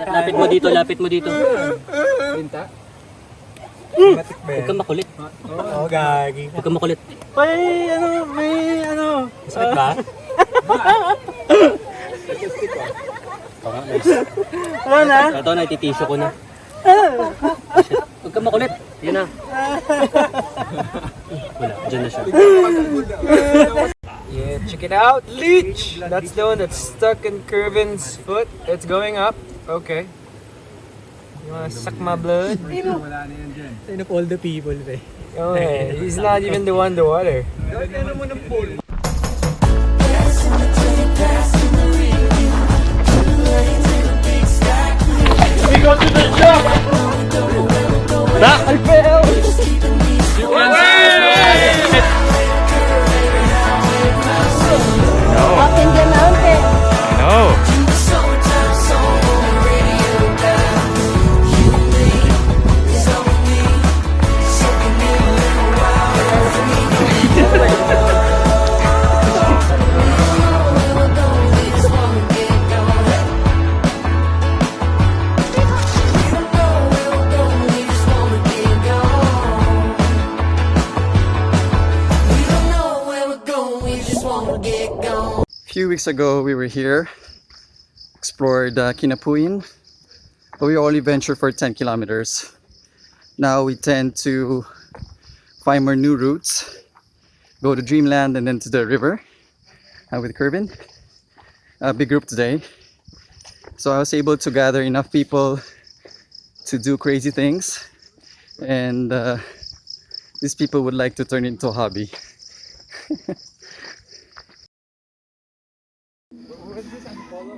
Lapit mo dito, lapit mo dito. Pinta? Huwag kang makulit. Oo, gagi. Huwag kang makulit. May ano. Masakit ba? Oo, nice. Ano na? Ito na, ititisyo ko na. Huwag kang makulit. Yun na. Wala, dyan na siya. Yeah, check it out. Leech! That's the one that's stuck in Kervin's foot. It's going up. Okay. You wanna suck my blood? Sign of all the people, be. Oh, yeah. He's not even the one to water. We go to the shop! I fell! You can see it! Up in the mountain. No! A few weeks ago, we were here, explored Kinapuin, but we only ventured for 10 kilometers. Now we tend to find more new routes, go to Dreamland and then to the river with Kervin. A big group today. So I was able to gather enough people to do crazy things, and these people would like to turn it into a hobby. What's this, Antipolo?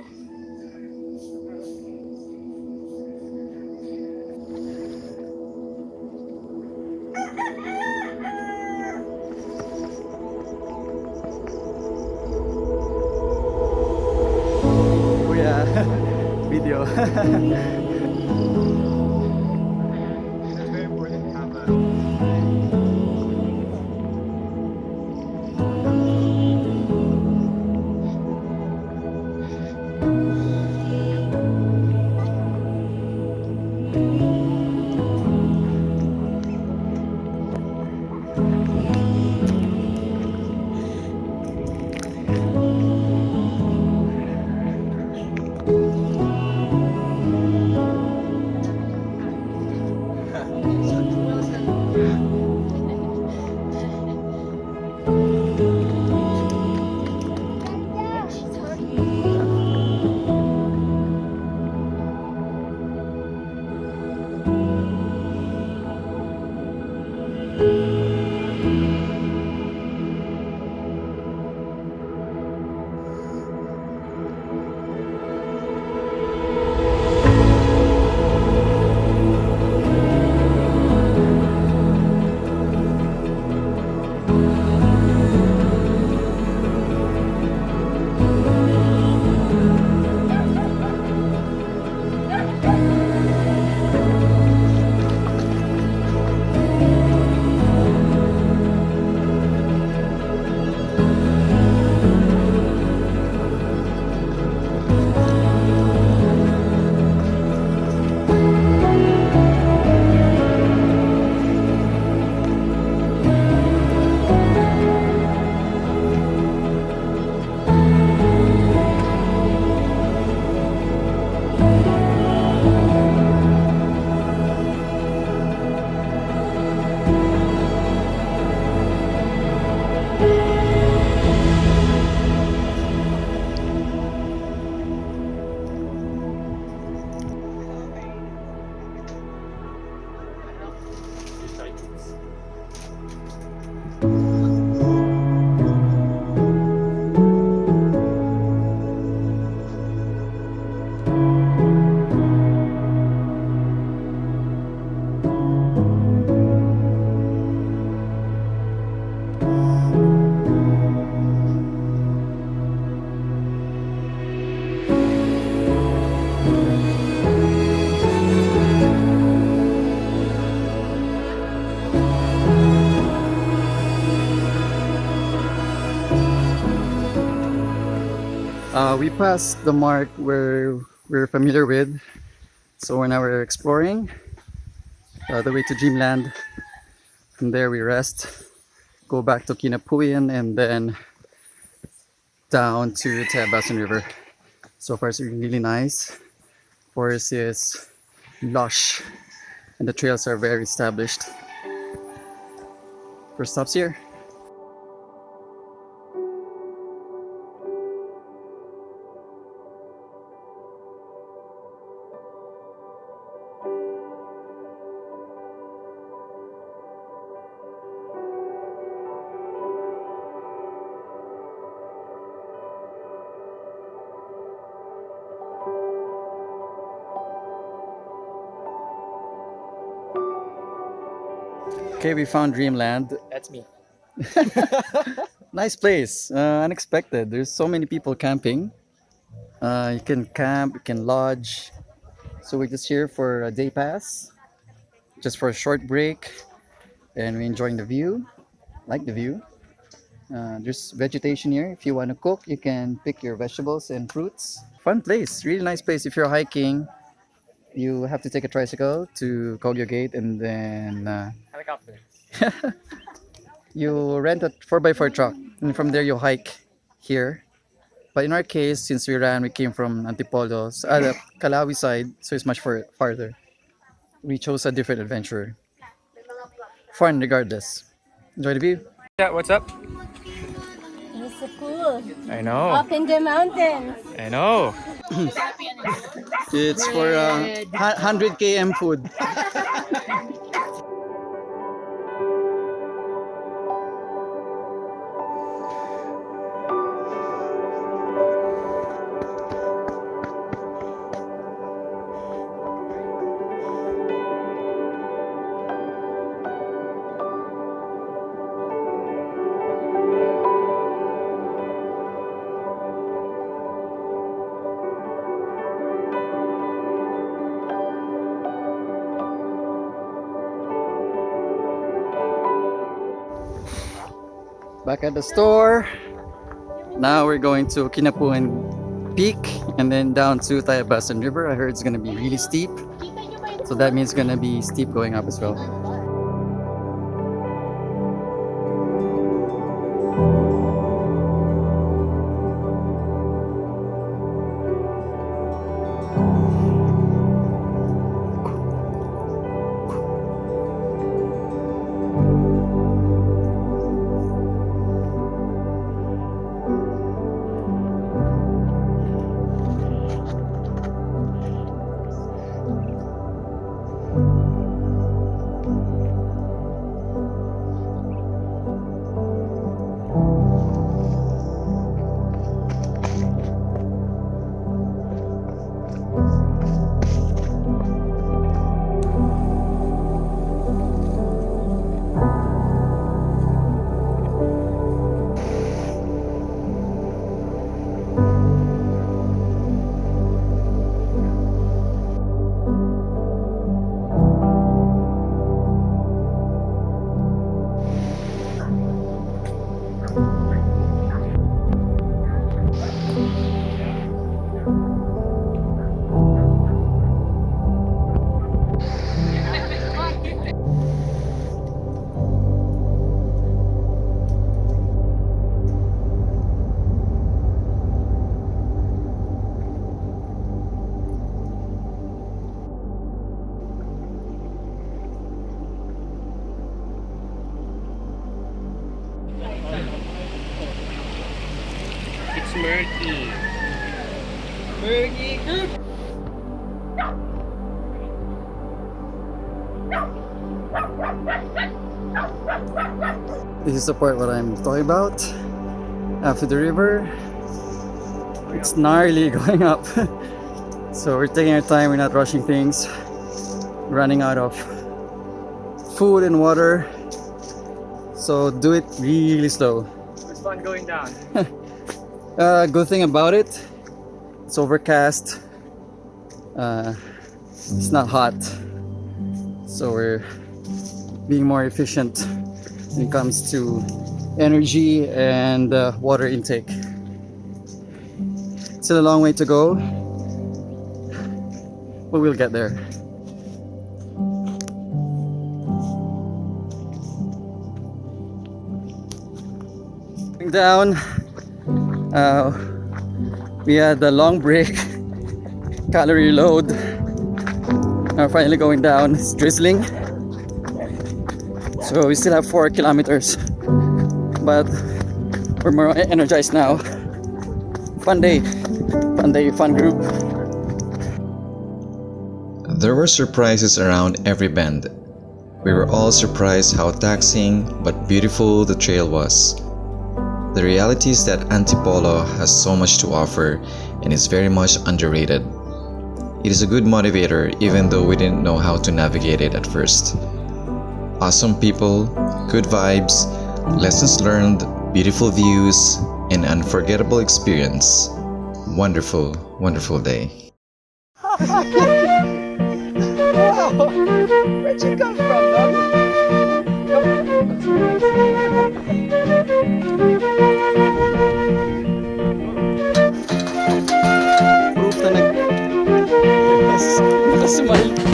Oh yeah, video. It's very important to have a... We passed the mark where we're familiar with, So now we're exploring the way to Dreamland. From there we rest, go back to Kinapuyan, and then down to Tayabasan River. So far it's really nice. Forest is lush and the trails are very established. First stops here. Okay, we found Dreamland. That's me. Nice place, unexpected. There's so many people camping. You can camp, you can lodge. So we're just here for a day pass, just for a short break, and we're enjoying the view. Like the view. There's vegetation here. If you want to cook, you can pick your vegetables and fruits. Fun place, really nice place. If you're hiking, you have to take a tricycle to Kogyo Gate, and then Helicopter. you rent a 4x4 truck, and from there you hike here. But in our case, since we came from Antipolo, the Kalawi side, so it's much farther. We chose a different adventure. Fun regardless. Enjoy the view. Yeah, what's up? It's so cool. I know. Up in the mountains. I know. It's for 100 km food. Back at the store. Now we're going to Kinapuyan Peak and then down to Tayabasan River. I heard it's gonna be really steep, so that means it's gonna be steep going up as well. It's murky. Murky. This is the part what I'm talking about. After the river, it's gnarly going up. So we're taking our time, we're not rushing things. Running out of food and water. So do it really slow. It's fun going down. Good thing about it, it's overcast. It's not hot. So we're being more efficient when it comes to energy and water intake. Still a long way to go. but we'll get there. Going down, we had a long break, calorie load. Now finally going down. It's drizzling, so we still have 4 kilometers, but we're more energized now. Fun day, fun group. There were surprises around every bend. We were all surprised how taxing but beautiful the trail was. The reality is that Antipolo has so much to offer and is very much underrated. It is a good motivator even though we didn't know how to navigate it at first. Awesome people, good vibes, lessons learned, beautiful views, and unforgettable experience. Wonderful, wonderful day. Wow! Where'd you come from, dog? Proof na nakasmile.